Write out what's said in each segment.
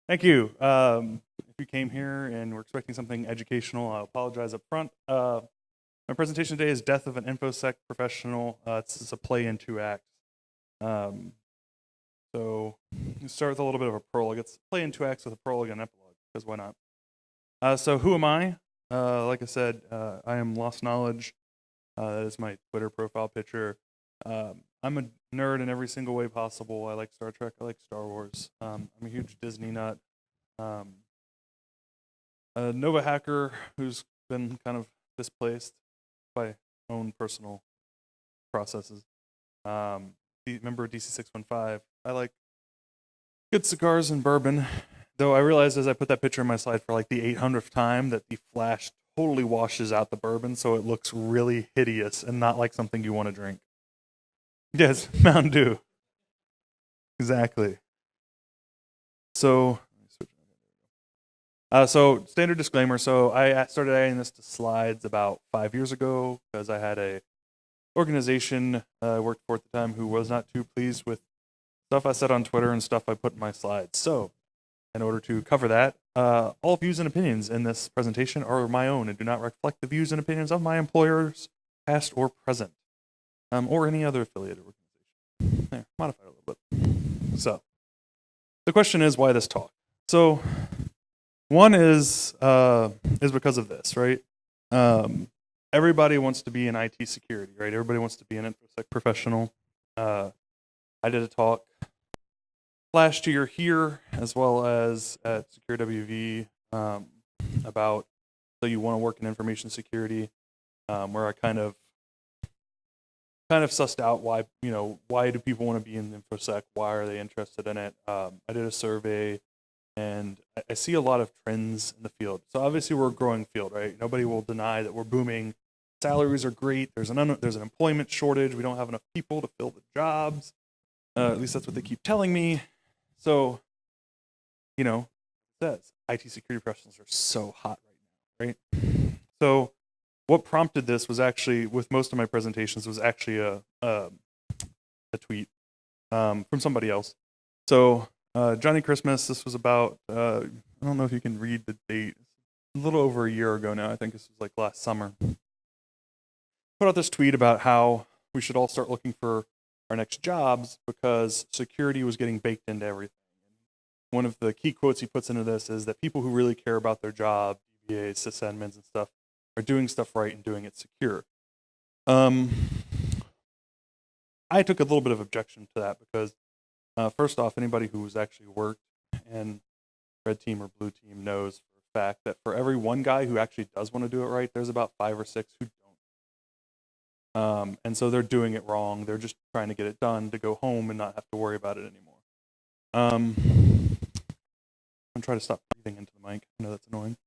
Thank you. If you came here and were expecting something educational, I apologize up front. My presentation today is Death of an Infosec Professional. It's a play in two acts. Um, so you start with a little bit of a prologue. It's play in two acts with a prologue and epilogue, because why not? So who am I? Like I said, I am Lost Knowledge. That is my Twitter profile picture. I'm a nerd in every single way possible. I like Star Trek. I like Star Wars. I'm a huge Disney nut. Um, a Nova hacker who's been kind of displaced by own personal processes. Member of DC 615. I like good cigars and bourbon, though I realized as I put that picture in my slide for like the 800th time that the flash totally washes out the bourbon, so it looks really hideous and not like something you want to drink. Yes, Mountain Dew. Exactly. So, so standard disclaimer. So I started adding this to slides about 5 years ago because I had a organization I worked for at the time who was not too pleased with stuff I said on Twitter and stuff I put in my slides. So, in order to cover that, all views and opinions in this presentation are my own and do not reflect the views and opinions of my employers, past or present, or any other affiliated organization. There, modified a little bit. So, the question is, why this talk? So, one is because of this, right? Everybody wants to be in IT security, right? Everybody wants to be an Infosec professional. I did a talk last year here, as well as at Secure WV, about so you want to work in information security, where I kind of sussed out why do people want to be in Infosec? Why are they interested in it? I did a survey, and I see a lot of trends in the field. So obviously we're a growing field, right? Nobody will deny that we're booming. Salaries are great. There's an employment shortage. We don't have enough people to fill the jobs. At least that's what they keep telling me. So, it says IT security professionals are so hot right now, right? So what prompted this was actually, with most of my presentations, was actually a tweet from somebody else. So Johnny Christmas, this was about, I don't know if you can read the date, a little over a year ago now. I think this was like last summer. Put out this tweet about how we should all start looking for our next jobs because security was getting baked into everything. One of the key quotes he puts into this is that people who really care about their job, DBAs, sysadmins, and stuff, are doing stuff right and doing it secure. I took a little bit of objection to that because, first off, anybody who's actually worked in red team or blue team knows for a fact that for every one guy who actually does want to do it right, there's about 5 or 6 who don't. And so they're doing it wrong. They're just trying to get it done to go home and not have to worry about it anymore. I'm trying to stop breathing into the mic. I know that's annoying.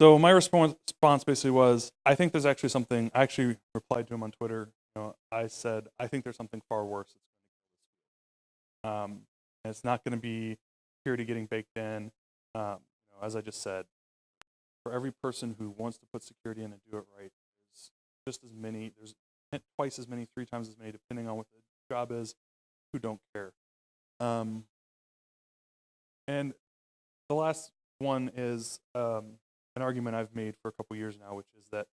So my response basically was, I think there's actually something. I actually replied to him on Twitter. I said, I think there's something far worse that's going to kill this field. And it's not going to be security getting baked in. As I just said, for every person who wants to put security in and do it right, there's just as many. There's twice as many, 3 times as many, depending on what the job is, who don't care. And the last one is an argument I've made for a couple years now, which is that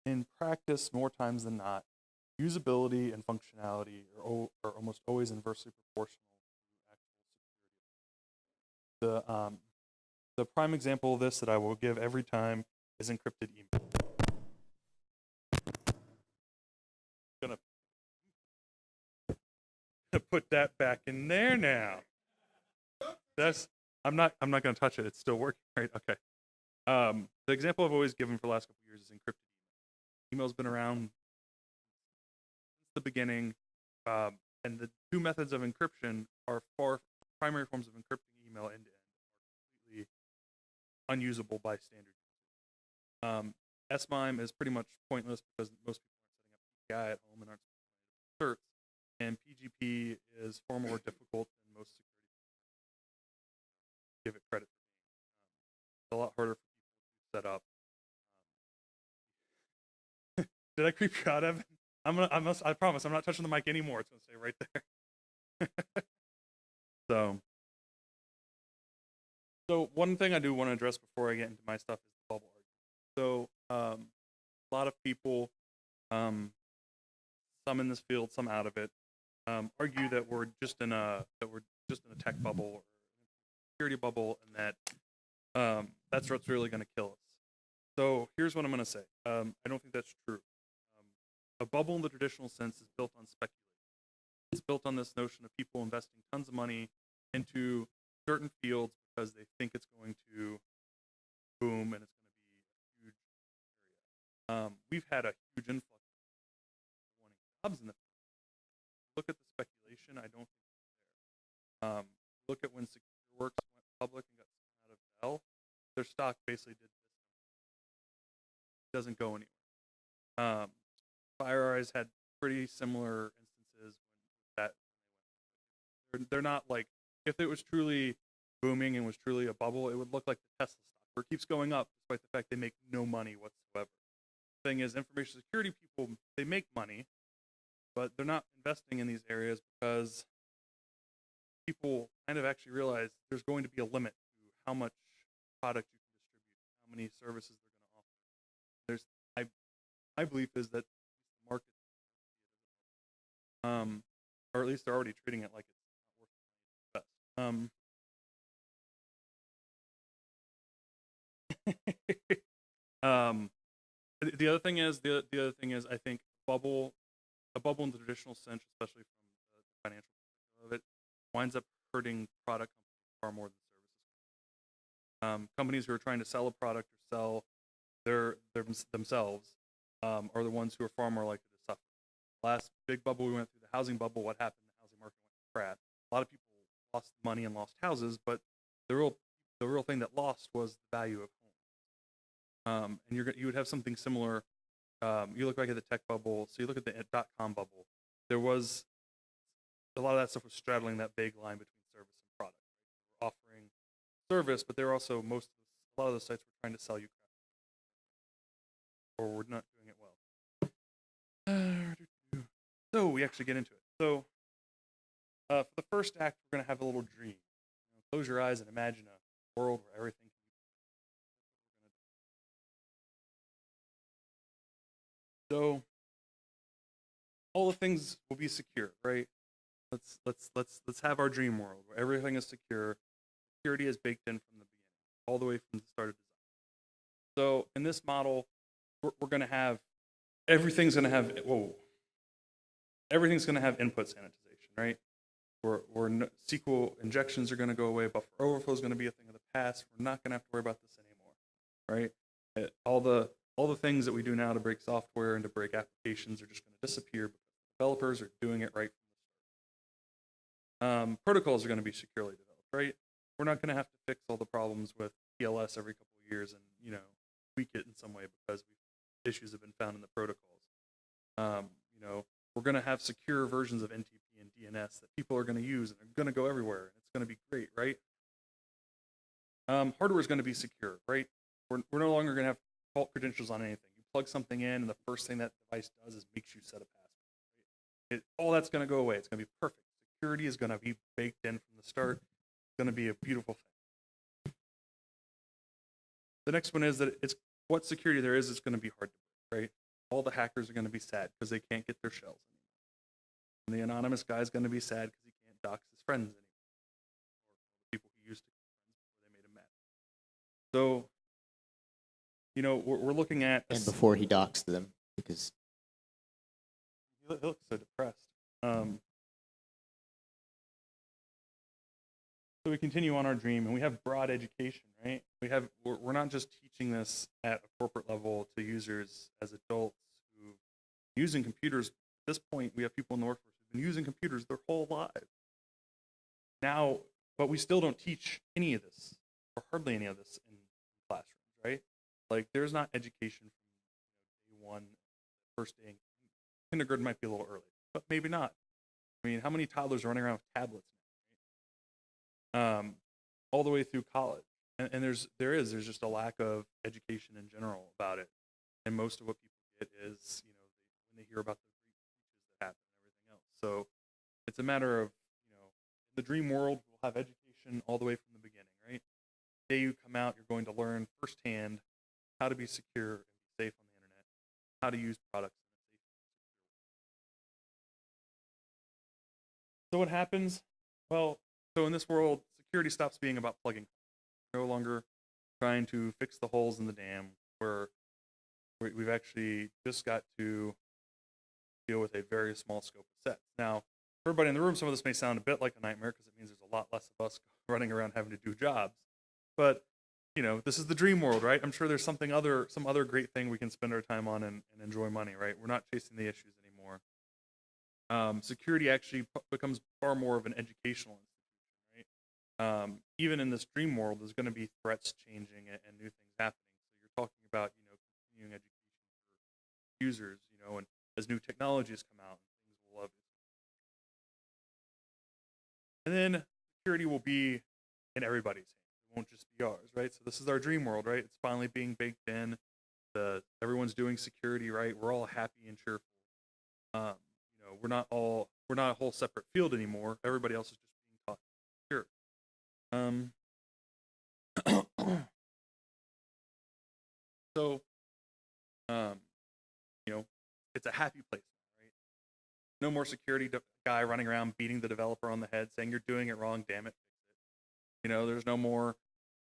in practice, more times than not, usability and functionality are almost always inversely proportional to actual security. The prime example of this that I will give every time is encrypted email. I'm gonna put that back in there now. I'm not gonna touch it. It's still working, right? Okay. The example I've always given for the last couple of years is encrypted email. Email's been around since the beginning, and the 2 methods of encryption are primary forms of encrypting email end to end, are completely unusable by standard. SMIME is pretty much pointless because most people aren't setting up PKI at home and aren't certs, and PGP is far more difficult than most security give it credit for being. It's a lot harder for people to set up. Did I creep you out, Evan? I promise I'm not touching the mic anymore. It's gonna stay right there. So So one thing I do want to address before I get into my stuff is the bubble argument. So a lot of people, um, some in this field, some out of it, argue that we're just in a tech bubble or a security bubble, and that that's what's really going to kill us. So here's what I'm going to say. I don't think that's true. A bubble in the traditional sense is built on speculation. It's built on this notion of people investing tons of money into certain fields because they think it's going to boom and it's going to be a huge area. We've had a huge influx of wanting jobs in the field. Look at the speculation. I don't think it's there. Look at when SecureWorks went public and got spun out of Dell. Their stock basically did this. It doesn't go anywhere. FireEye's had pretty similar instances they're not like, if it was truly booming and was truly a bubble, it would look like the Tesla stock, where it keeps going up despite the fact they make no money whatsoever. The thing is, information security people, they make money, but they're not investing in these areas because people kind of actually realize there's going to be a limit to how much product you can distribute, how many services they're going to offer. My belief is that the market, or at least they're already treating it like it's not worth the best. The other thing is, I think a bubble in the traditional sense, especially from the financial perspective of it, winds up hurting product companies far more than services. Companies who are trying to sell a product or sell themselves are the ones who are far more likely to suffer. Last big bubble we went through, the housing bubble, what happened? The housing market went to crap. A lot of people lost money and lost houses, but the real thing that lost was the value of home. And you would have something similar. You look back at the tech bubble, so you look at the .com bubble. There was a lot of that stuff was straddling that big line between service and product. Right? They were offering service, but they're also a lot of the sites were trying to sell you crap, or we're not doing it well. So we actually get into it. So for the first act, we're going to have a little dream. Close your eyes and imagine a world where everything can be. So all the things will be secure, right? Let's have our dream world where everything is secure. Security is baked in from the beginning, all the way from the start of design. So in this model, we're going to have everything's going to have input sanitization, right? SQL injections are going to go away. Buffer overflow is going to be a thing of the past. We're not going to have to worry about this anymore, right? All the things that we do now to break software and to break applications are just going to disappear because developers are doing it right from the start. Protocols are going to be securely developed, right? We're not going to have to fix all the problems with TLS every couple of years and tweak it in some way because issues have been found in the protocols. We're going to have secure versions of NTP and DNS that people are going to use and are going to go everywhere, and it's going to be great, right? Hardware is going to be secure, right? We're no longer going to have default credentials on anything. You plug something in, and the first thing that device does is makes you set a password. Right? All that's going to go away. It's going to be perfect. Security is going to be baked in from the start. It's going to be a beautiful thing. The next one is that what security there is going to be hard to break, right? All the hackers are going to be sad because they can't get their shells anymore. And the anonymous guy is going to be sad because he can't dox his friends anymore, or the people he used to be friends before they made him mad. So, we're looking at and before he doxed them because he looks so depressed. So we continue on our dream, and we have broad education, right? We're not just teaching this at a corporate level to users as adults who are using computers. At this point, we have people in the workforce who've been using computers their whole lives. Now, but we still don't teach any of this, or hardly any of this in classrooms, right? Like, there's not education from day one, first day. Kindergarten might be a little early, but maybe not. I mean, how many toddlers are running around with tablets now, right? All the way through college, and there's just a lack of education in general about it, and most of what people get is when they hear about the breaches that happen and everything else. So it's a matter of in the dream world we'll have education all the way from the beginning, right? the day you come out, you're going to learn firsthand how to be secure and be safe on the internet, how to use products in a safe. So what happens? Well, so in this world, security stops being about plugging. We're no longer trying to fix the holes in the dam, where we've actually just got to deal with a very small scope of sets. Now, for everybody in the room, some of this may sound a bit like a nightmare because it means there's a lot less of us running around having to do jobs. But this is the dream world, right? I'm sure there's some other great thing we can spend our time on and enjoy money, right? We're not chasing the issues anymore. Security actually becomes far more of an educational institution, right? Even in this dream world, there's going to be threats changing and new things happening. So you're talking about, continuing education for users, and as new technologies come out, things will love it. And then security will be in everybody's hands. It won't just be ours, right? So this is our dream world, right? It's finally being baked in. Everyone's doing security, right? We're all happy and cheerful. We're not a whole separate field anymore. Everybody else is just being taught secure. So, it's a happy place, right? No more security guy running around beating the developer on the head, saying you're doing it wrong. Damn it, fix it. There's no more.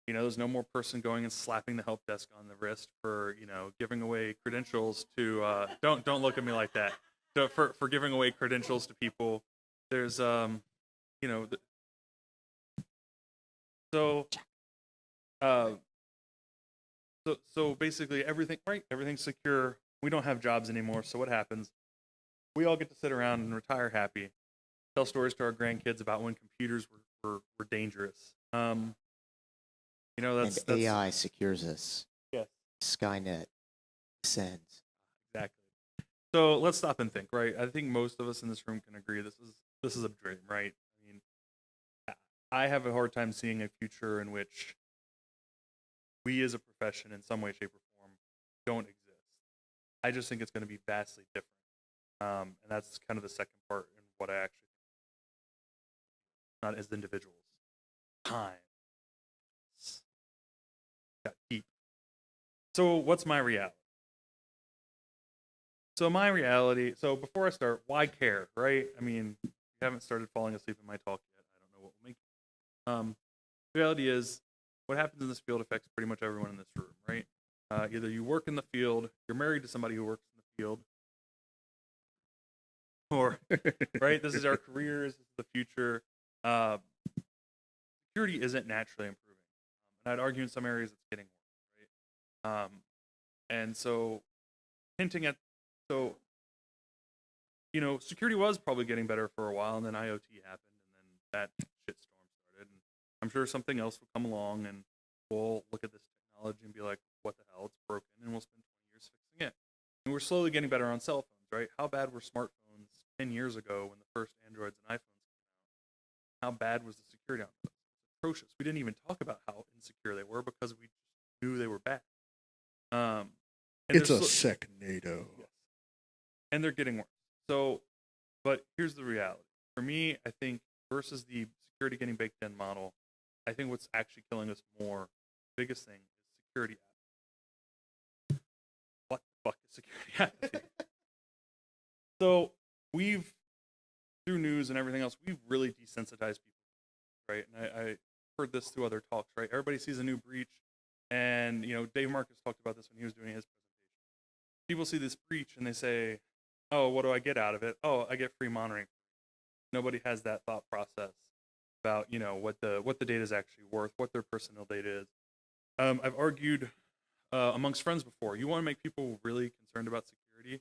There's no more person going and slapping the help desk on the wrist for giving away credentials to. Don't look at me like that. So for giving away credentials to people, there's so basically everything's secure. We don't have jobs anymore. So what happens? We all get to sit around and retire happy, tell stories to our grandkids about when computers were dangerous. That's AI secures us. Yes. Skynet descends. Exactly. So let's stop and think, right? I think most of us in this room can agree this is a dream, right? I mean, I have a hard time seeing a future in which we as a profession in some way, shape, or form don't exist. I just think it's going to be vastly different. And that's kind of the second part in what I actually think. Not as individuals. Time. Got deep. So what's my reality? So before I start, why care, right? I mean, you haven't started falling asleep in my talk yet. I don't know what will make you. Reality is, what happens in this field affects pretty much everyone in this room, right? Either you work in the field, you're married to somebody who works in the field, or, right, this is our careers, this is the future. Security isn't naturally improving. And I'd argue in some areas it's getting worse, right? And so, security was probably getting better for a while, and then IoT happened, and then that shitstorm started. And I'm sure something else will come along, and we'll look at this technology and be like, what the hell, it's broken, and we'll spend 20 years fixing it. And we're slowly getting better on cell phones, right? How bad were smartphones 10 years ago when the first Androids and iPhones came out? How bad was the security on those? It's atrocious. We didn't even talk about how insecure they were because we just knew they were bad. It's a sick NATO. Yes. And they're getting worse. So, but here's the reality. For me, I think versus the security getting baked in model, I think what's actually killing us more, biggest thing, is security apathy. What the fuck is security apathy? So through news and everything else, we've really desensitized people, right? And I heard this through other talks, right? Everybody sees a new breach, and Dave Marcus talked about this when he was doing his presentation. People see this breach and they say, oh, what do I get out of it? Oh, I get free monitoring. Nobody has that thought process about what the data is actually worth, what their personal data is. I've argued amongst friends before. You want to make people really concerned about security?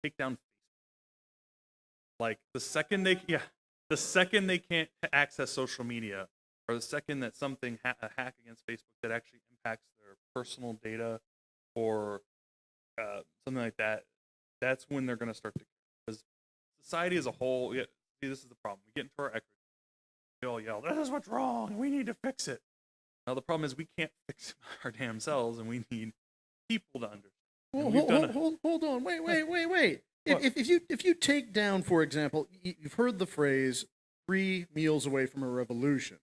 Take down Facebook. Like the second they can't access social media, or the second that something a hack against Facebook that actually impacts their personal data or something like that, that's when they're going to start to, because society as a whole, see, this is the problem. We get into our equity, we all yell, this is what's wrong, and we need to fix it. Now the problem is we can't fix our damn selves, and we need people to understand. Hold on, wait. If you take down, for example, you've heard the phrase 3 meals away from a revolution.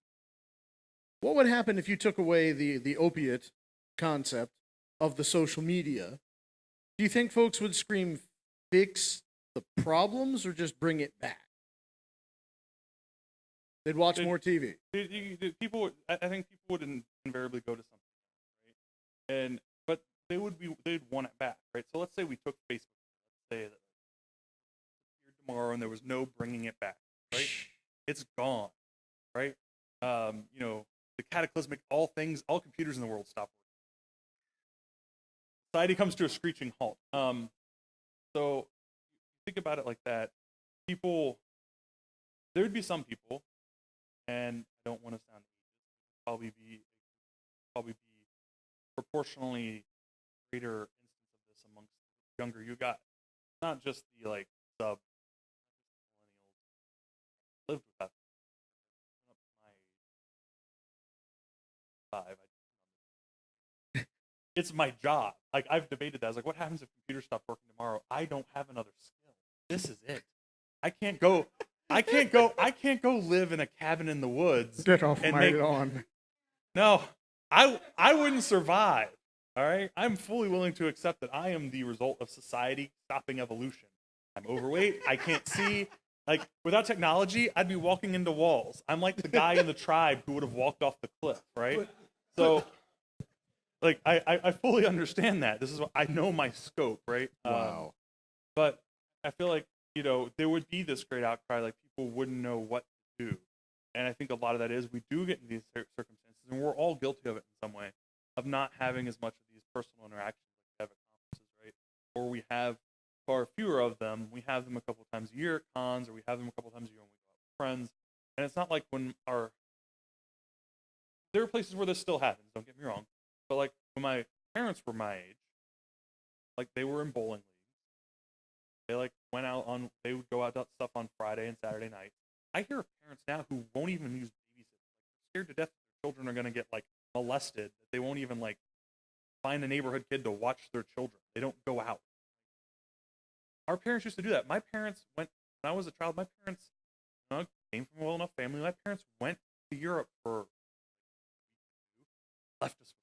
What would happen if you took away the opiate concept of the social media? Do you think folks would scream, fix the problems, or just bring it back? They'd watch more TV. People, I think people would invariably go to something, right? But they'd want it back, right? So let's say we took Facebook. Let's say that here tomorrow and there was no bringing it back, right? It's gone, right? The cataclysmic, all computers in the world stop working. Society comes to a screeching halt. So think about it like that. There would be some people, and I don't want to sound ageist, probably be proportionally greater instance of this amongst younger. You got not just the sub millennials lived with that. Up to my age 5, it's my job. Like, I've debated that. I was like, what happens if computers stop working tomorrow? I don't have another skill. This is it. I can't go live in a cabin in the woods. Get off my lawn. No, I wouldn't survive. All right? I'm fully willing to accept that I am the result of society stopping evolution. I'm overweight. I can't see. Like, without technology, I'd be walking into walls. I'm like the guy in the tribe who would have walked off the cliff, right? So, like, I fully understand that. This is what I know my scope, right? Wow. But I feel like, there would be this great outcry, like people wouldn't know what to do. And I think a lot of that is we do get in these circumstances, and we're all guilty of it in some way, of not having as much of these personal interactions like we have at conferences, right? Or we have far fewer of them. We have them a couple of times a year at cons, or we have them a couple of times a year when we go out with friends. And it's not like there are places where this still happens, don't get me wrong. But like when my parents were my age, like they were in bowling leagues. They they would go out to stuff on Friday and Saturday night. I hear of parents now who won't even use babysitters. Like, they're scared to death that their children are going to get molested. That they won't even find a neighborhood kid to watch their children. They don't go out. Our parents used to do that. My parents when I was a child, my parents came from a well enough family. My parents went to Europe for left us with somebody.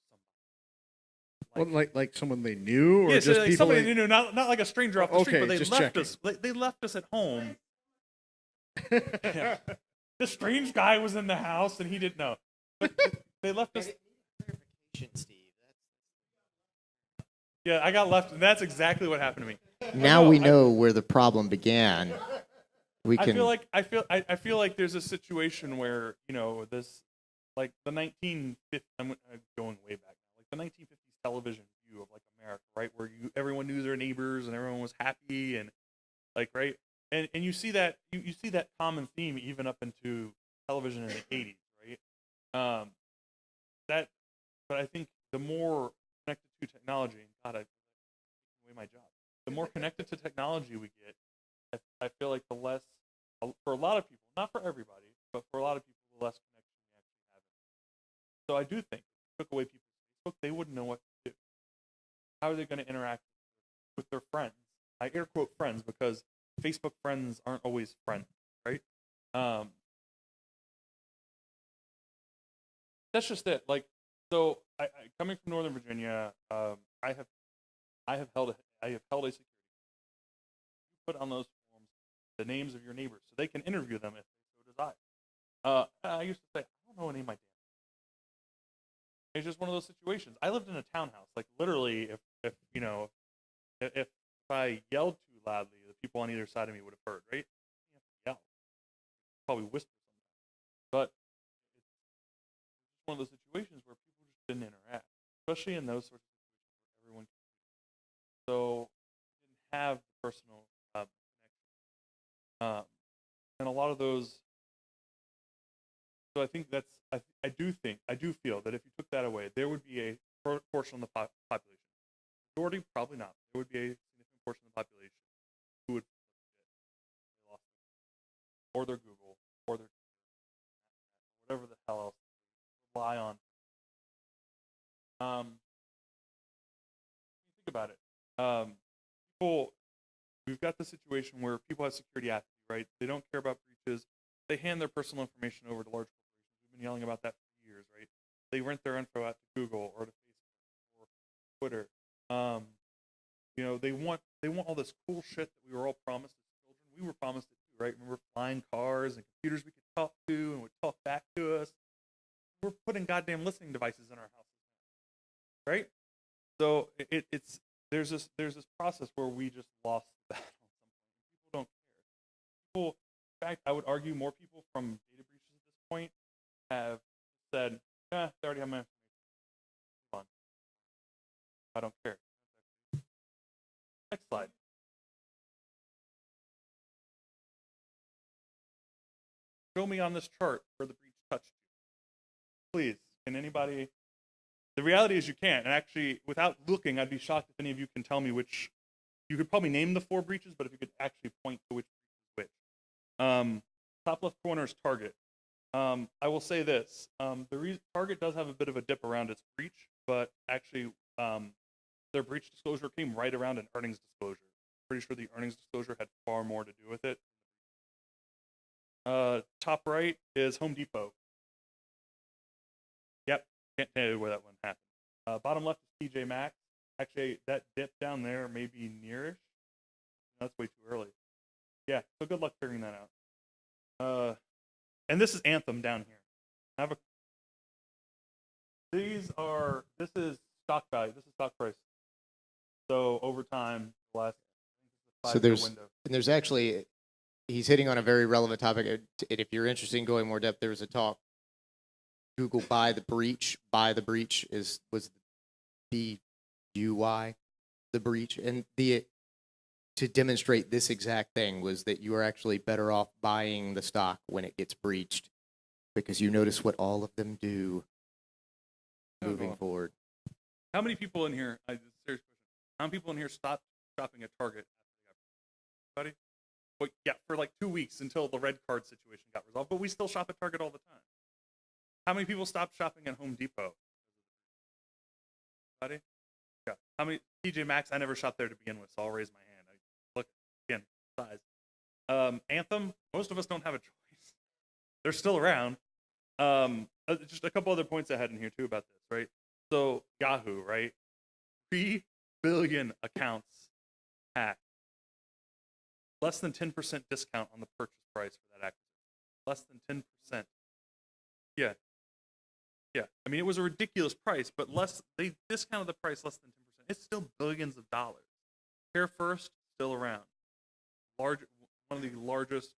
Like someone they knew, or yeah, just so people somebody they knew, not like a stranger off the street, but they just left checking. us. They left us at home. Yeah. The strange guy was in the house, and he didn't know. But they left us. Clarification, Steve. Yeah, I got left, and that's exactly what happened to me. Now we know where the problem began. I feel like there's a situation where this, like the 1950s. I'm going way back now. Like the 1950s television view of America, right, where everyone knew their neighbors and everyone was happy and right, and you see that you see that common theme even up into television in the 80s, right? But I think the more connected to technology, and God, I've taken away my job. The more connected to technology we get, I feel like the less, for a lot of people, not for everybody, but for a lot of people, the less connection we actually have. So I do think if you took away people's Facebook, they wouldn't know what to do. How are they going to interact with their friends? I air quote friends because Facebook friends aren't always friends, right? That's just it. So I coming from Northern Virginia, I have held a security. You put on those forms the names of your neighbors so they can interview them if they so desire. I used to say, I don't know any of my damn. It's just one of those situations. I lived in a townhouse. Like literally, if I yelled too loudly, the people on either side of me would have heard. Right? You have to yell. Probably whisper sometimes. But it's one of those situations where people just didn't interact, especially in those sorts of situations where everyone could. So we didn't have the personal connection. And a lot of those. So I think I do feel that if you took that away, there would be a portion of the population. Majority, probably not. There would be a significant portion of the population who would they lost it, or their Google, or their whatever the hell else they rely on. Think about it. We've got the situation where people have security apathy, right? They don't care about breaches. They hand their personal information over to large corporations. We've been yelling about that for years, right? they rent their info out to Google or to Facebook or Twitter. They want all this cool shit that we were all promised as children. We were promised it too, right? Remember flying cars and computers we could talk to and would talk back to us. We're putting goddamn listening devices in our houses now, right? So there's this process where we just lost the battle. People don't care. People, in fact, I would argue more people from data breaches at this point have said, they already have my information. Come on. I don't care. Next slide. Show me on this chart where the breach touched you. Please, can anybody? The reality is you can't. And actually, without looking, I'd be shocked if any of you can tell me which. You could probably name the 4 breaches, but if you could actually point to which breach is which. Top left corner is Target. I will say this. Target does have a bit of a dip around its breach, but actually their breach disclosure came right around an earnings disclosure. Pretty sure the earnings disclosure had far more to do with it. Top right is Home Depot. Yep, can't tell you where that one happened. Bottom left is TJ Maxx. Actually, that dip down there may be nearish. That's way too early. Yeah, so good luck figuring that out. And this is Anthem down here. This is stock value. This is stock price. So over time, last there's actually, he's hitting on a very relevant topic. And if you're interested in going more depth, there was a talk. Google buy the breach was the UI, the breach, and to demonstrate this exact thing was that you are actually better off buying the stock when it gets breached, because you notice what all of them do moving forward. How many people in here? Serious question. How many people in here stopped shopping at Target after they got breached? Well, yeah, for like 2 weeks until the red card situation got resolved. But we still shop at Target all the time. How many people stopped shopping at Home Depot? Anybody? Yeah. How many? TJ Maxx, I never shopped there to begin with, so I'll raise my hand. Look, again, size. Anthem, most of us don't have a choice. They're still around. Just a couple other points I had in here too about this, right? So Yahoo, right? 3 billion accounts hacked. Less than 10% discount on the purchase price for that acquisition. Less than 10%. Yeah. Yeah. I mean, it was a ridiculous price, but they discounted the price less than 10%. It's still billions of dollars. Care First, still around. One of the largest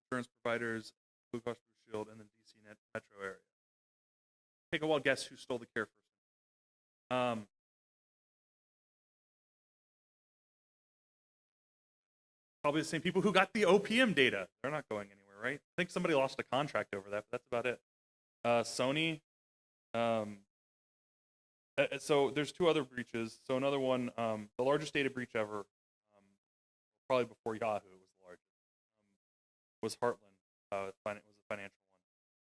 insurance providers, Blue Cross Blue Shield, in the DC metro area. Take a wild guess who stole the Care First. Probably the same people who got the OPM data. They're not going anywhere, right? I think somebody lost a contract over that, but that's about it. Sony. So there's 2 other breaches. So another one, the largest data breach ever, probably before Yahoo was the largest, was Heartland. It was a financial one.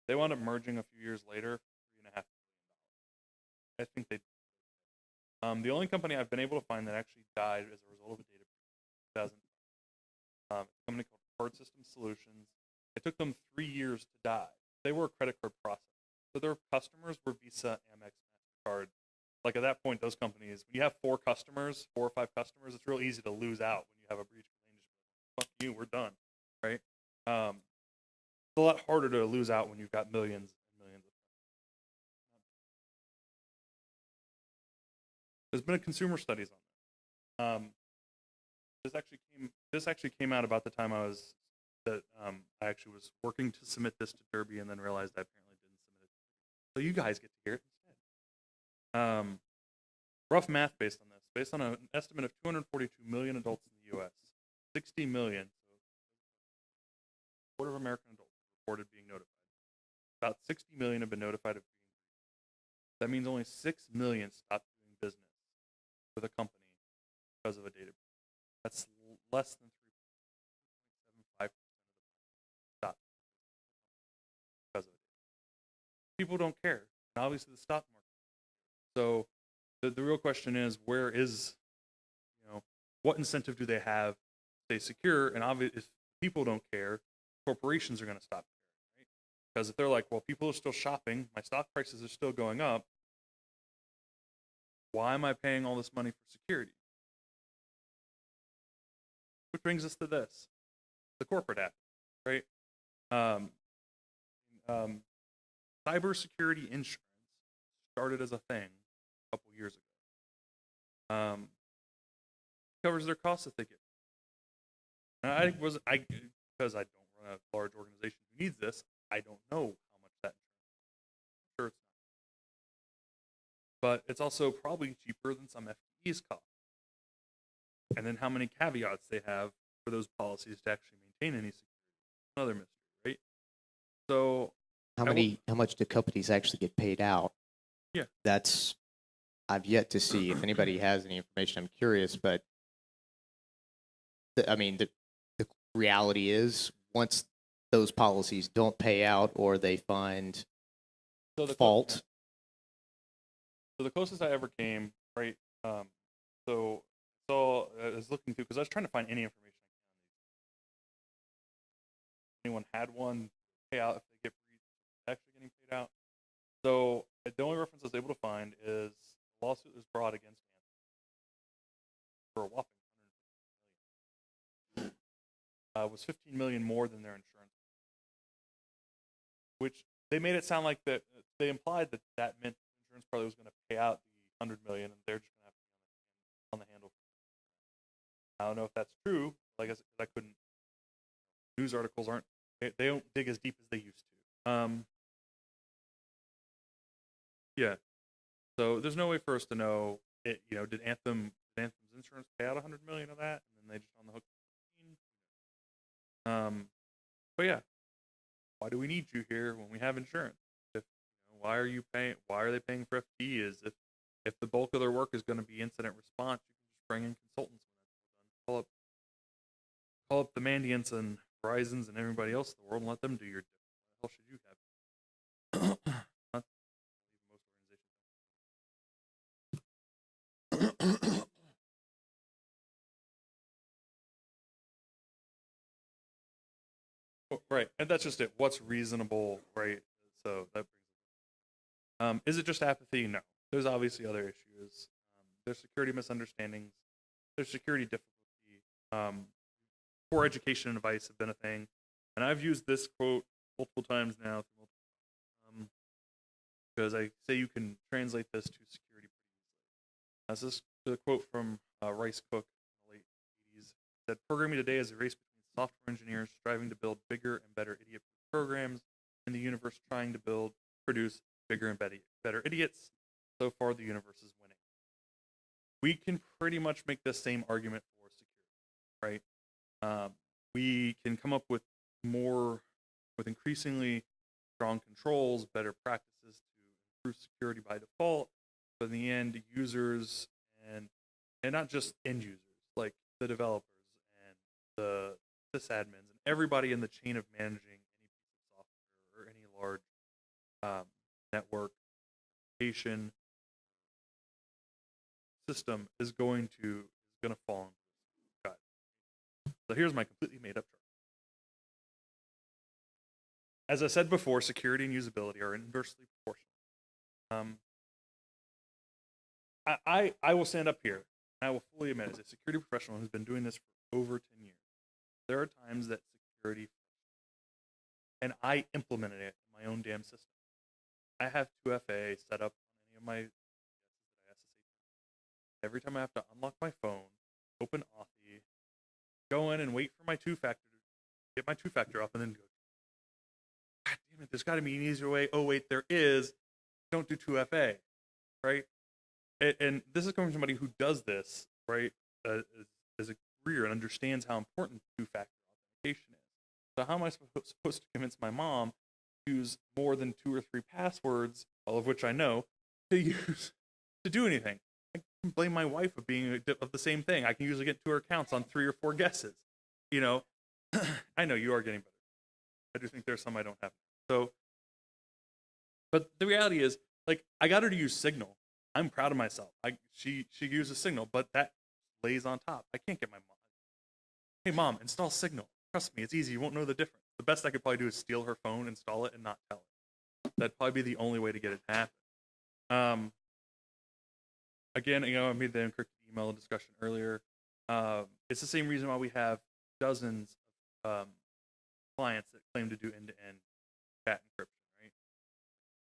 They wound up merging a few years later, $3.5 billion. I think they. The only company I've been able to find that actually died as a result of a data breach, 2000. A company called Card System Solutions. It took them 3 years to die. They were a credit card processor, so their customers were Visa, Amex, MasterCard. Like at that point, those companies, when you have 4 or 5 customers, it's real easy to lose out when you have a breach. Fuck you, we're done, right? It's a lot harder to lose out when you've got millions and millions of customers. There's been consumer studies on that. This actually came out about the time I actually was working to submit this to Derby, and then realized I apparently didn't submit it. So you guys get to hear it instead. Rough math based on this, based on an estimate of 242 million adults in the U.S., 60 million, so a quarter of American adults reported being notified. About 60 million have been notified of being breached. That means only 6 million stopped doing business with a company because of a data breach. That's less than 3.75% of the stock because of it. People don't care, and obviously the stock market. So the real question is, what incentive do they have to stay secure? And obviously, if people don't care, corporations are going to stop caring, Because if they're like, well, people are still shopping, my stock prices are still going up, why am I paying all this money for security? Which brings us to this, the corporate app, right? Cybersecurity insurance started as a thing a couple years ago. Covers their costs if they get. And because I don't run a large organization who needs this, I don't know how much that insurance. I'm sure it's not. But it's also probably cheaper than some FTEs cost. And then how many caveats they have for those policies to actually maintain any security. Another mystery, right? So how much do companies actually get paid out? Yeah. That's, I've yet to see. If anybody has any information, I'm curious, but the reality is once those policies don't pay out or they find fault. So the closest I ever came, right? So I was looking through because I was trying to find any information I can. Anyone had one pay out if they get breached, actually getting paid out. So the only reference I was able to find is a lawsuit that was brought against Maresca for a whopping $150 million. It was $15 million more than their insurance, which they made it sound like that they implied that meant the insurance probably was going to pay out the $100 million, and they're just going to have to be on the handle. I don't know if that's true. Like I said, I couldn't. News articles aren't. They don't dig as deep as they used to. Yeah. So there's no way for us to know. Did Anthem's insurance pay out $100 million of that, and then they just on the hook for 15? But yeah, why do we need you here when we have insurance? Why are you paying? Why are they paying for FTEs? If the bulk of their work is going to be incident response, you can just bring in consultants when that's done. Call up the Mandiants and Verizons and everybody else in the world and let them do your job. What the hell should you have? Not most organizations. Right, and that's just it. What's reasonable, right? So that brings is it just apathy? No. There's obviously other issues. There's security misunderstandings. There's security difficulty. Poor education and advice have been a thing, and I've used this quote multiple times now, because I say you can translate this to security pretty easily. This is a quote from Rice Cook in the late 80s. He said, "Programming today is a race between software engineers striving to build bigger and better idiot programs, and the universe trying to produce bigger and better idiots. So far, the universe is winning." We can pretty much make the same argument for security, right? We can come up with increasingly strong controls, better practices to improve security by default, but in the end, users and not just end users, like the developers and the sysadmins and everybody in the chain of managing any piece of software or any large network application system is going to fall into this cut. So here's my completely made up chart. As I said before, security and usability are inversely proportional. I will stand up here and I will fully admit, as a security professional who's been doing this for over 10 years, there are times that security, and I implemented it in my own damn system. I have 2FA set up on any of my SSH. Every time I have to unlock my phone, open Authy, go in and wait for my two-factor to get my two-factor up, and then go, God damn it, there's got to be an easier way. Oh, wait, there is. Don't do 2FA, right? And this is coming from somebody who does this, right, as a career and understands how important two-factor authentication is. So how am I supposed to convince my mom to use more than 2 or 3 passwords, all of which I know, to do anything? I can blame my wife of being of the same thing. I can usually get 2 accounts on 3 or 4 guesses. I know you are getting better. I do think there's some I don't have. So, but the reality is, like, I got her to use Signal. I'm proud of myself. She uses Signal, but that lays on top. I can't get my mom. Hey, Mom, install Signal. Trust me, it's easy. You won't know the difference. the best I could probably do is steal her phone, install it, and not tell her. That'd probably be the only way to get it to happen. Again, I made the encrypted email discussion earlier. It's the same reason why we have dozens of clients that claim to do end-to-end chat encryption, right?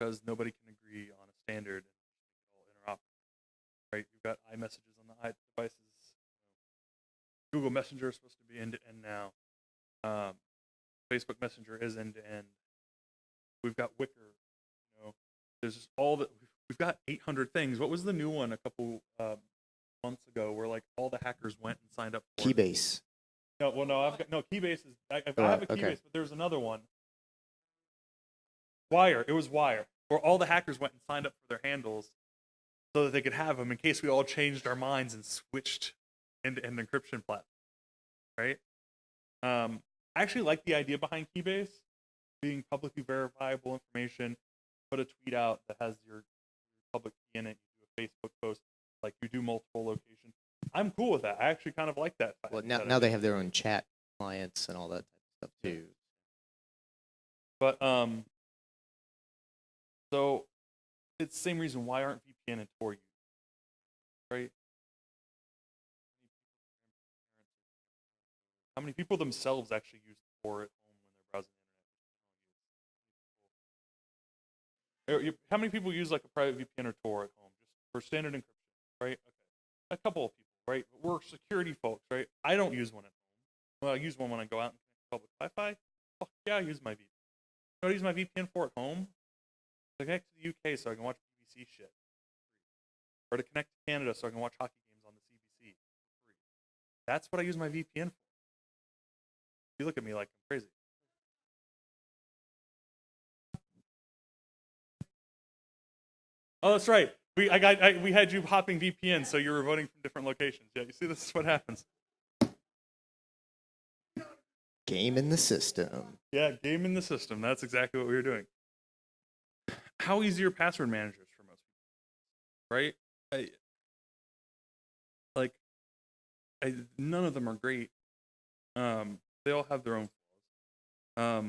Because nobody can agree on a standard and make it all interoperable, right? You've got iMessages on the devices. Google Messenger is supposed to be end-to-end now. Facebook Messenger is end-to-end. We've got Wicker. There's just all that. We've got 800 things. What was the new one a couple months ago where like all the hackers went and signed up for Keybase. No, well, no, Keybase is. I have a Keybase, okay. but there's another one. Wire. It was Wire, where all the hackers went and signed up for their handles so that they could have them in case we all changed our minds and switched end-to-end encryption platform. Right? I actually like the idea behind Keybase being publicly verifiable information. Put a tweet out that has your public key in it. You do a Facebook post, like you do multiple locations. I'm cool with that. I actually kind of like that. Well, now they have their own chat clients and all that type of stuff too. But so it's the same reason why aren't VPN and Tor used, right? How many people themselves actually use Tor at home when they're browsing the internet? How many people use like a private VPN or Tor at home just for standard encryption, right? Okay, a couple of people, right? But we're security folks, right? I don't use one at home. Well, I use one when I go out and connect to public Wi-Fi. Fuck yeah, I use my VPN. You know what I use my VPN for at home? To connect to the UK so I can watch BBC shit for free. Or to connect to Canada so I can watch hockey games on the CBC for free. That's what I use my VPN for. You look at me like I'm crazy. Oh, that's right. We had you hopping VPN, so you were voting from different locations. Yeah, you see, this is what happens. Game in the system. Yeah, game in the system. That's exactly what we were doing. How easy are password managers for most people, right? None of them are great. They all have their own flaws.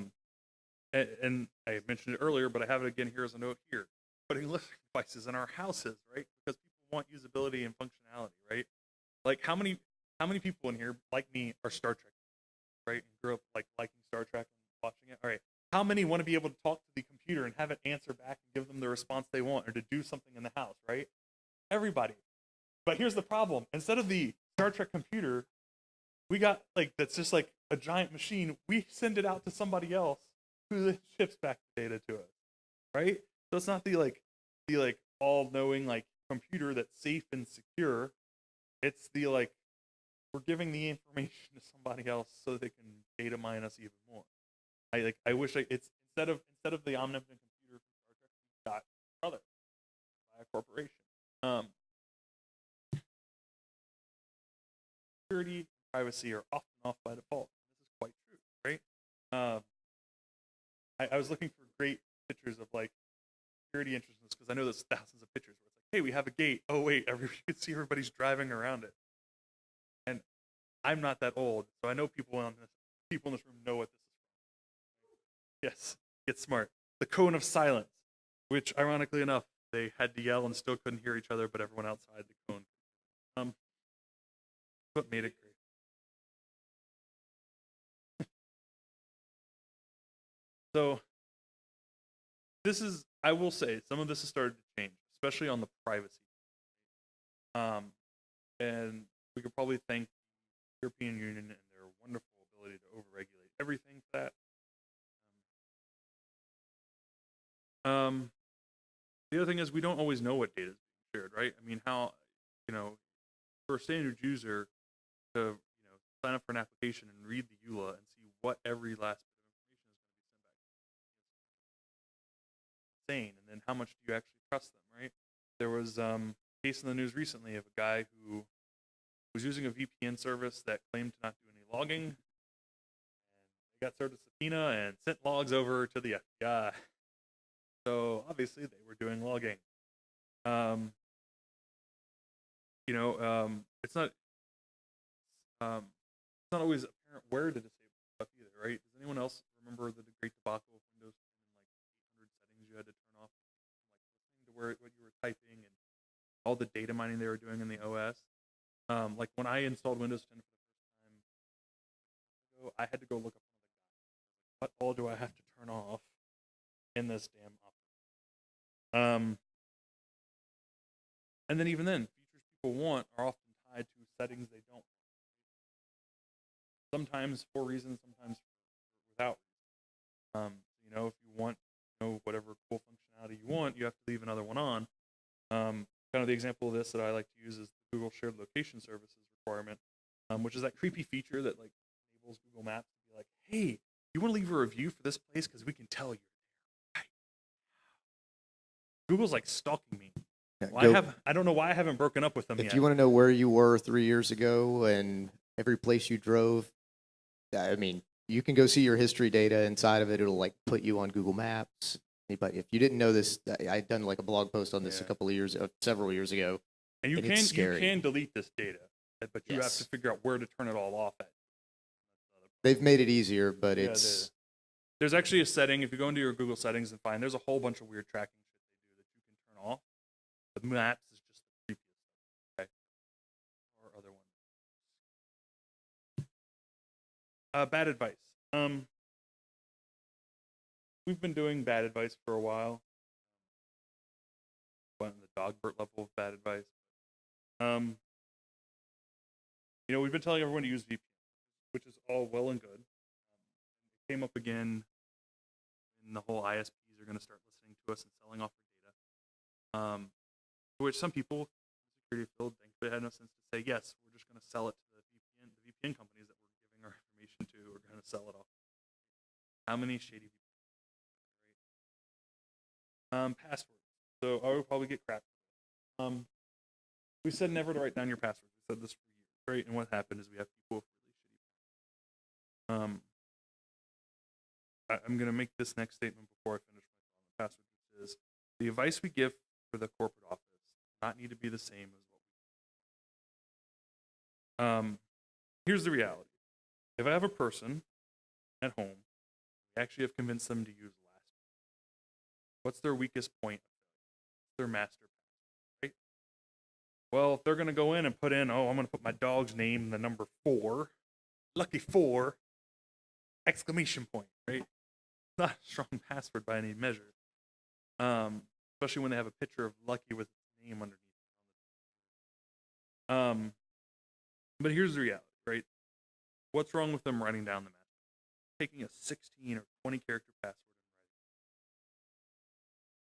And I mentioned it earlier, but I have it again here as a note here. Putting listening devices in our houses, right? Because people want usability and functionality, right? Like how many people in here, like me, are Star Trek, right? And grew up like liking Star Trek and watching it. All right. How many want to be able to talk to the computer and have it answer back and give them the response they want, or to do something in the house, right? Everybody. But here's the problem. Instead of the Star Trek computer, we got like that's just like a giant machine. We send it out to somebody else who then ships back the data to us, right? So it's not the all-knowing like computer that's safe and secure. It's the like we're giving the information to somebody else so that they can data mine us even more. I wish it's instead of the omnipotent computer from Star Trek, we got brother by a corporation. Security and privacy are often off by default. This is quite true, right? I was looking for great pictures of like security entrances because I know there's thousands of pictures where it's like, hey, we have a gate. Oh wait, you can see everybody's driving around it. And I'm not that old, so I know people in this room know what this is from. Yes, get smart. The cone of silence, which ironically enough, they had to yell and still couldn't hear each other, but everyone outside the cone. What made it great. So this is, I will say, some of this has started to change, especially on the privacy. And we could probably thank the European Union and their wonderful ability to overregulate everything for that. The other thing is we don't always know what data is being shared, right? I mean, how, for a standard user to, sign up for an application and read the EULA and see what every last bit of information is going to be sent back. Insane. And then how much do you actually trust them, right? There was a case in the news recently of a guy who was using a VPN service that claimed to not do any logging, and they got served a subpoena and sent logs over to the FBI. So obviously they were doing logging. It's not always apparent where to disable stuff either, right? Does anyone else remember the great debacle of Windows 10 and like 800 settings you had to turn off, like listening to where what you were typing and all the data mining they were doing in the OS. Like when I installed Windows 10 for the first time, I had to go look up one of the guides. What all do I have to turn off in this damn operating? And then even then, features people want are often tied to settings they don't want. Sometimes for reasons, sometimes without. You know, if you want, you know, whatever cool functionality you want, you have to leave another one on. Kind of the example of this that I like to use is the Google Shared Location Services requirement, which is that creepy feature that like enables Google Maps to be like, hey, you want to leave a review for this place because we can tell you're there. Right. Google's like stalking me. Well, I don't know why I haven't broken up with them yet. If you want to know where you were 3 years ago and every place you drove, I mean, you can go see your history data inside of it. It'll like put you on Google Maps. But if you didn't know this, I'd done like a blog post on this several years ago. And you can delete this data, but you have to figure out where to turn it all off at. They've made it easier, but there's actually a setting. If you go into your Google settings and find, there's a whole bunch of weird tracking shit they do that you can turn off. But Maps is just the creepiest, okay? Or other one. Bad advice. We've been doing bad advice for a while. Went on the Dogbert level of bad advice. You know, we've been telling everyone to use VPN, which is all well and good. It came up again, and the whole ISPs are going to start listening to us and selling off our data. Which some people in the security field think it had no sense to say, yes, we're just going to sell it to the VPN companies that we're giving our information to. We're going to sell it off. How many shady people? Passwords. So I would probably get crap. We said never to write down your passwords. We said this for years, right? And what happened is we have people with really shitty passwords. I'm going to make this next statement before I finish my thought on the password, which is the advice we give for the corporate office does not need to be the same as what we do. Here's the reality. If I have a person at home, we actually have convinced them to use what's their weakest point? Their master password, right? Well, if they're going to go in and put in, I'm going to put my dog's name in the number 4, lucky 4, exclamation point, right? Not a strong password by any measure. Especially when they have a picture of Lucky with his name underneath. But here's the reality, right? What's wrong with them writing down the master? Taking a 16 or 20 character password.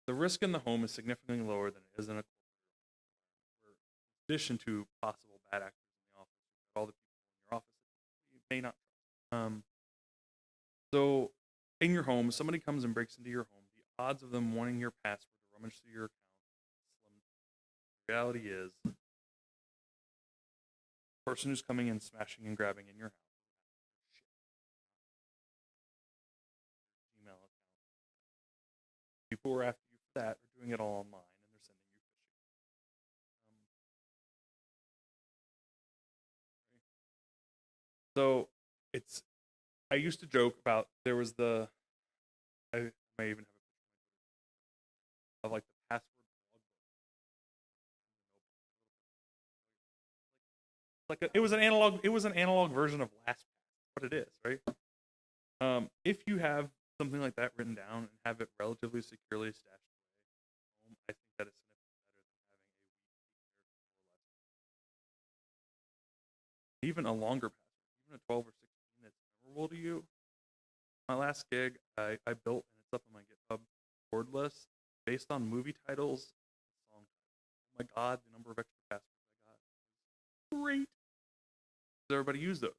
The risk in the home is significantly lower than it is in a corporate environment, where in addition to possible bad actors in the office, you've got all the people in your office that you may not trust. So in your home, somebody comes and breaks into your home, the odds of them wanting your password to rummage through your account is slim. The reality is, the person who's coming in, smashing and grabbing in your house, Gmail account, people who are after you for that are doing it all online, and they're sending you phishing. So it's. I used to joke about there was the. I may even have a picture of like the password logbook. Like it was an analog version of LastPass. What it is, right? If you have something like that written down and have it relatively securely stashed away, I think that it's significantly better than having a weak even a longer password, even a 12 or 16 that's memorable to you. My last gig, I built, and it's up on my GitHub word list based on movie titles and song titles. Oh my God, the number of extra passwords I got was great. Does everybody use those?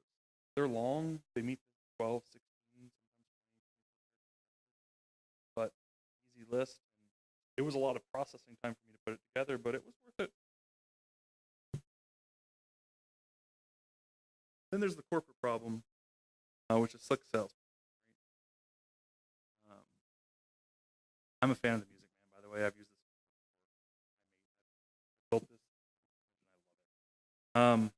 They're long. They meet the 12, 16, sometimes 20, but easy list. And it was a lot of processing time for me to put it together, but it was worth it. Then there's the corporate problem, which is slick sales. Right? I'm a fan of the Music Man, by the way. I've used this before. I built this, and I love it.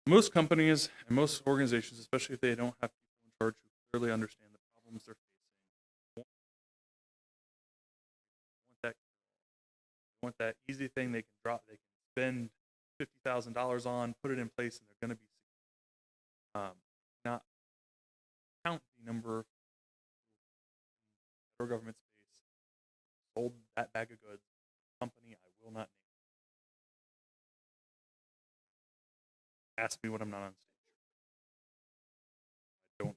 Most companies and most organizations, especially if they don't have people in charge who really understand the problems they're facing. Want that easy thing they can drop, they can spend $50,000 on, put it in place, and they're going to be not count the number of federal government space sold that bag of goods to a company I will not name. Ask me when I'm not on stage. I don't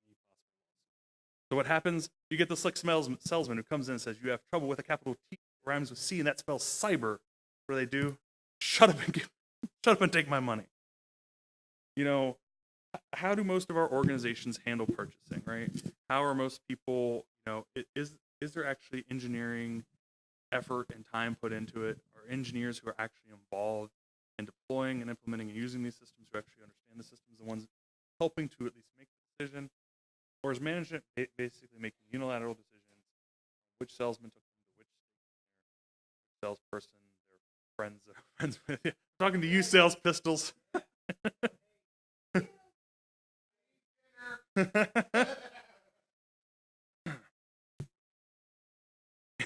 any possible lawsuit. So what happens? You get the slick salesman who comes in and says you have trouble with a capital T rhymes with C and that spells cyber. What do? Shut up and take my money. You know, how do most of our organizations handle purchasing, right? How are most people, you know, is there actually engineering effort and time put into it? Are engineers who are actually involved in deploying and implementing and using these systems who actually understand the systems the ones helping to at least make the decision? Or is management basically making unilateral decisions on which salesman took them to which salesperson, their friends that are friends with you? I'm talking to you, sales pistols.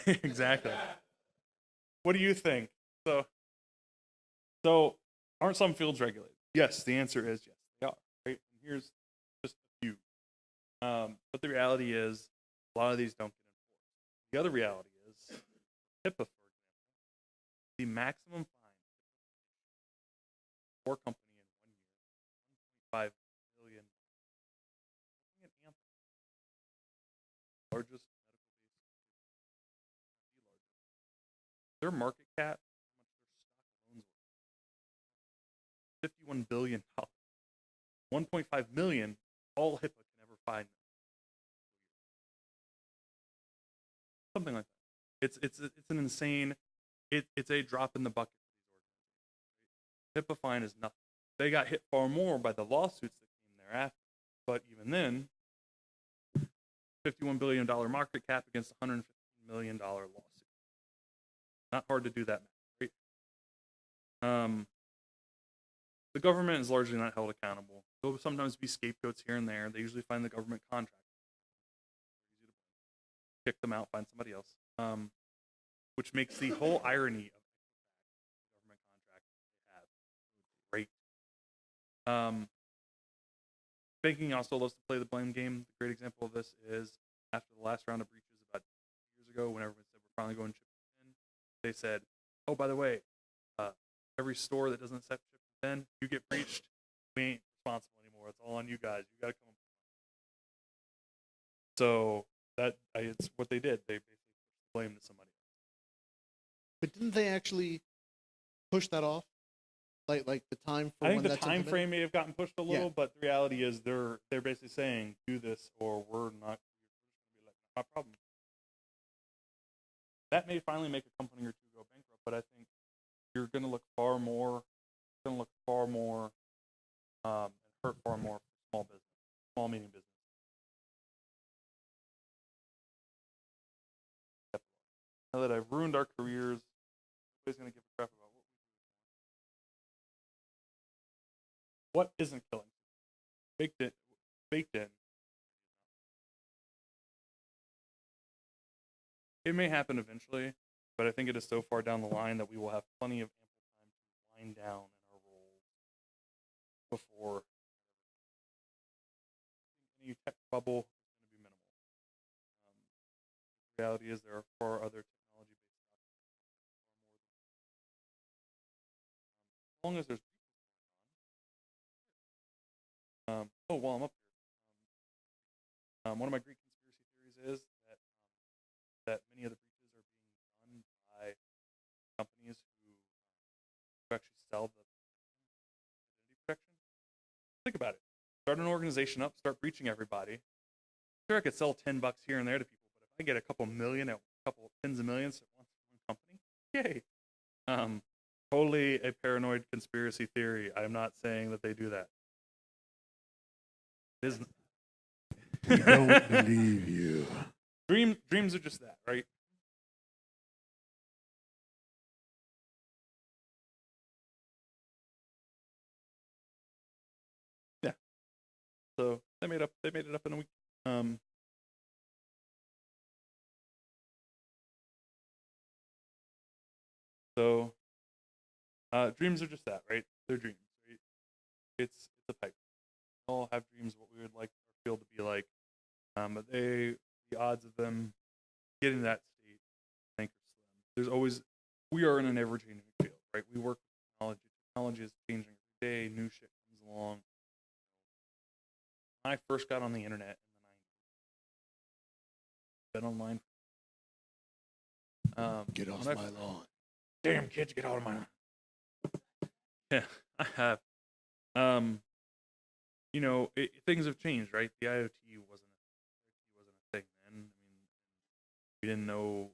Exactly. What do you think? So aren't some fields regulated? Yes, the answer is yes, they are. Right? And here's just a few. But the reality is, a lot of these don't get enforced. The other reality is, HIPAA, for example, the maximum fine for a company in 1 year, $1.5 million. Largest medical-based, their market cap, how much their stock alone is worth, $51 billion. 1.5 million, all HIPAA can ever find. Something like that. It's an insane. It's a drop in the bucket for these organizations. HIPAA fine is nothing. They got hit far more by the lawsuits that came thereafter. But even then, $51 billion market cap against a $115 million lawsuit. Not hard to do that, right? The government is largely not held accountable. There'll sometimes be scapegoats here and there. They usually find the government contract. Kick them out, find somebody else. Which makes the whole irony of the government contract they have great. Banking also loves to play the blame game. The great example of this is after the last round of breaches about 2 years ago, when everyone said we're finally going chips in, they said, oh, by the way, every store that doesn't accept chips in, you get breached, we ain't responsible anymore. It's all on you guys. You got to come up. So it's what they did. They basically blamed somebody. But didn't they actually push that off? Like the time for I think when the time frame may have gotten pushed a little, Yeah. but the reality is they're basically saying do this or we're not. No problem. That may finally make a company or two go bankrupt, but I think you're going to look far more, and hurt far more small business, small medium business. Now that I've ruined our careers, nobody's going to give a crap about what we do. What isn't killing? Baked in. It may happen eventually, but I think it is so far down the line that we will have plenty of ample time to wind down in our roles before any tech bubble is going to be minimal. The reality is there are far other technology-based stocks. As long as there's while I'm up here, one of my Greek conspiracy theories is that many of the breaches are being done by companies who actually sell the identity protection. Think about it. Start an organization up, start breaching everybody. Sure, I could sell $10 here and there to people, but if I get a couple million, a couple tens of millions at one company, yay! Totally a paranoid conspiracy theory. I'm not saying that they do that. It isn't. We don't believe you. Dreams are just that, right? Yeah. So they made it up in a week. So dreams are just that, right? They're dreams, right? It's a pipe. We all have dreams what we would like our field to be like, but the odds of them getting that state, I think, are slim. There's always, we are in an ever-changing field, right? We work with technology. Technology is changing every day. New shit comes along. When I first got on the internet in the 90s, been online. Get off my lawn. Damn kids, get out of my lawn. Yeah, I have. You know, things have changed, right? The IoT wasn't a thing then. I mean, we didn't know.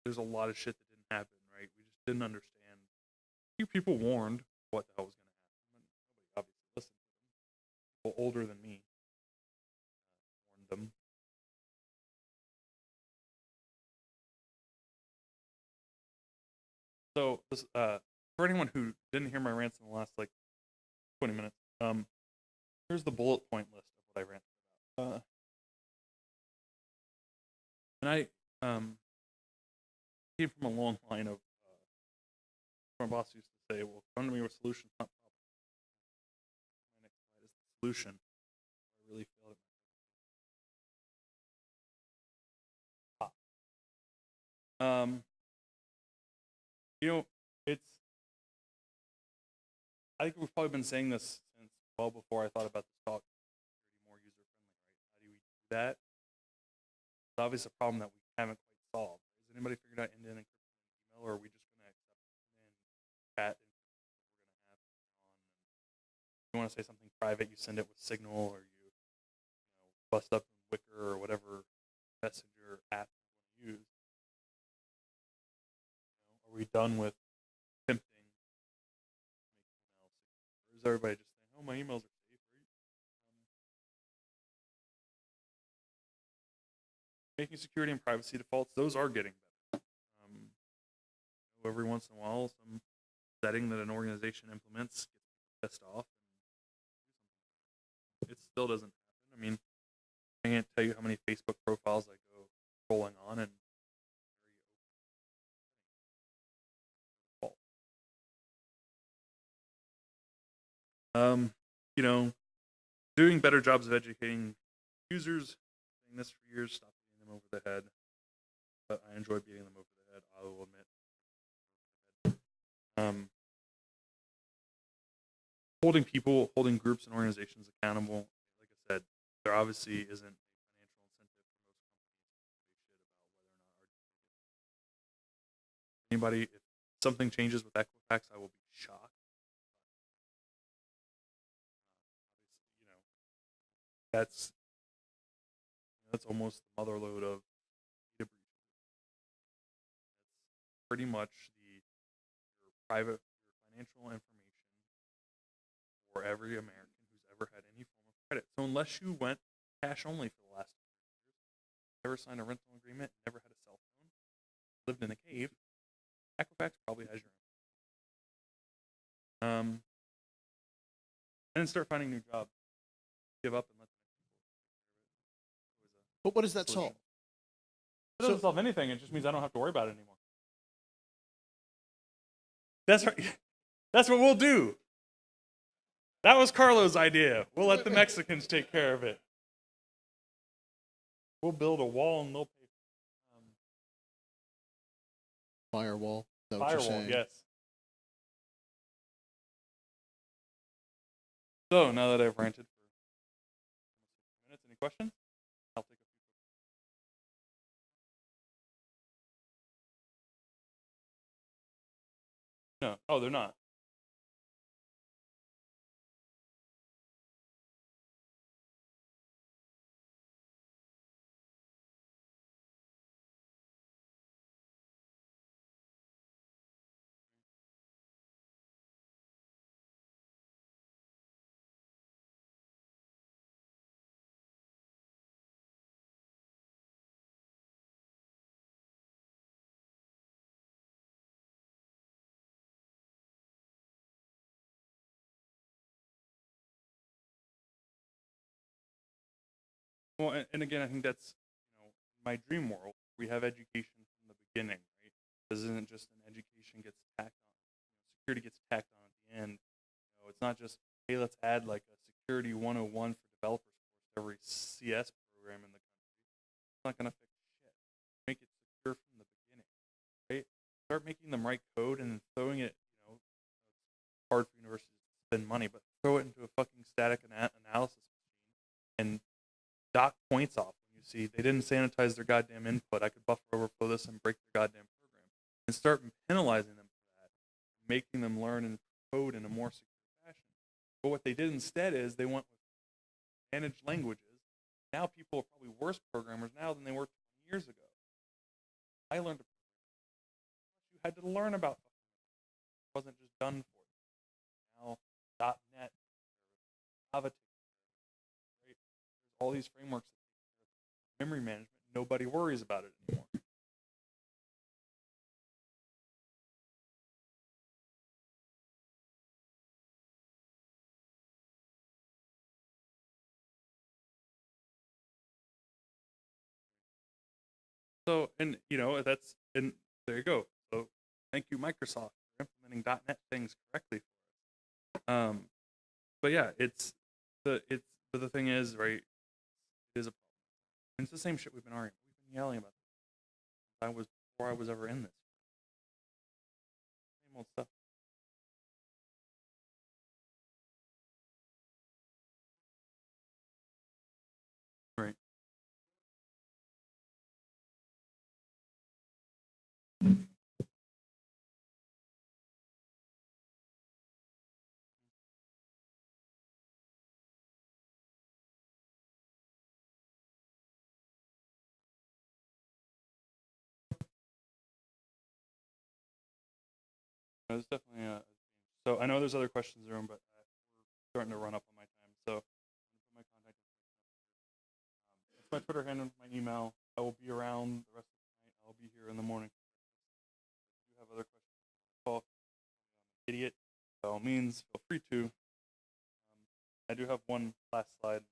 There's a lot of shit that didn't happen, right? We just didn't understand. A few people warned what the hell was going to happen. Nobody obviously listened to them. People older than me warned them. So, this, for anyone who didn't hear my rants in the last like 20 minutes, here's the bullet point list of what I ranted about. And I came from a long line of my boss used to say, well, come to me with solutions, not problems. My next slide is the solution. I really failed at my you know, I think we've probably been saying this since well before I thought about this talk. More user friendly, right? How do we do that? It's obviously a problem that we haven't quite solved. Has anybody figured out end-to-end encryption in email, or are we just going to accept and chat and we're going to have on? If you want to say something private, you send it with Signal, or you bust up in Wicker or whatever messenger app you want to use. Are we done with pimping? Or is everybody just saying, "Oh, my emails are safe"? Right? Making security and privacy defaults; those are getting better. Every once in a while, some setting that an organization implements gets pissed off, and it still doesn't happen. I mean, I can't tell you how many Facebook profiles I go scrolling on and you know, doing better jobs of educating users. Saying this for years, stop beating them over the head. But I enjoy beating them over the head, I will admit. Holding groups and organizations accountable. Like I said, there obviously isn't a financial incentive for most companies to say shit about whether or not our if something changes with Equifax, I will be shocked. That's almost the mother load of data breaches. That's pretty much your financial information for every American who's ever had any form of credit. So unless you went cash only for the last 2 years, never signed a rental agreement, never had a cell phone, lived in a cave, Equifax probably has your own. And then start finding new jobs. Give up and let the next people take care of it. But what does that solve? It doesn't solve anything. It just means I don't have to worry about it anymore. That's right. That's what we'll do. That was Carlo's idea. We'll let the Mexicans take care of it. We'll build a wall and they'll pay. Firewall. Is that what you're Firewall, saying? yes. So now that I've ranted for 6 minutes, any questions? I'll take a few. No. Oh, they're not. Well, and again, I think that's, my dream world. We have education from the beginning, right? This isn't just an education gets tacked on, security gets tacked on at the end. It's not just, hey, let's add like a security 101 for developers course to every CS program in the country. It's not going to fix shit. Make it secure from the beginning, right? Start making them write code and then throwing it, it's hard for universities to spend money, but throw it into a fucking static analysis machine and dock points off when you see they didn't sanitize their goddamn input. I could buffer overflow this and break their goddamn program. And start penalizing them for that, making them learn and code in a more secure fashion. But what they did instead is they went with managed languages. Now people are probably worse programmers now than they were 20 years ago. I learned to program. You had to learn about it. It wasn't just done for you. Now .NET, Java, right? There's all these frameworks that take care of memory management. Nobody worries about it anymore. So, and and there you go. So, thank you, Microsoft, for implementing .NET things correctly for us. But yeah, but the thing is, right? It is a problem. And it's the same shit we've been arguing. We've been yelling about this before I was ever in this. Same old stuff. Right. There's definitely so I know there's other questions in the room, but we're starting to run up on my time. So I'm going to put my contact information up here. It's my Twitter handle, my email. I will be around the rest of the night. I'll be here in the morning. If you have other questions, call. I'm an idiot. By all means, feel free to. I do have one last slide.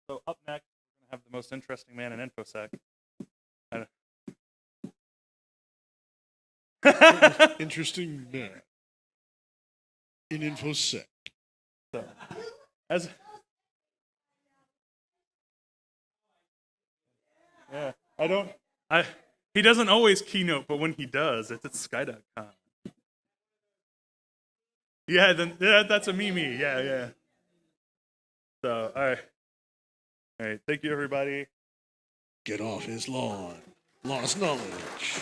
So up next, we're going to have the most interesting man in Infosec. Interesting man in Infosec. So, he doesn't always keynote, but when he does, it's at SkyDogCon. Yeah, that's a Mimi. Yeah. So, all right. Thank you, everybody. Get off his lawn. Lost knowledge.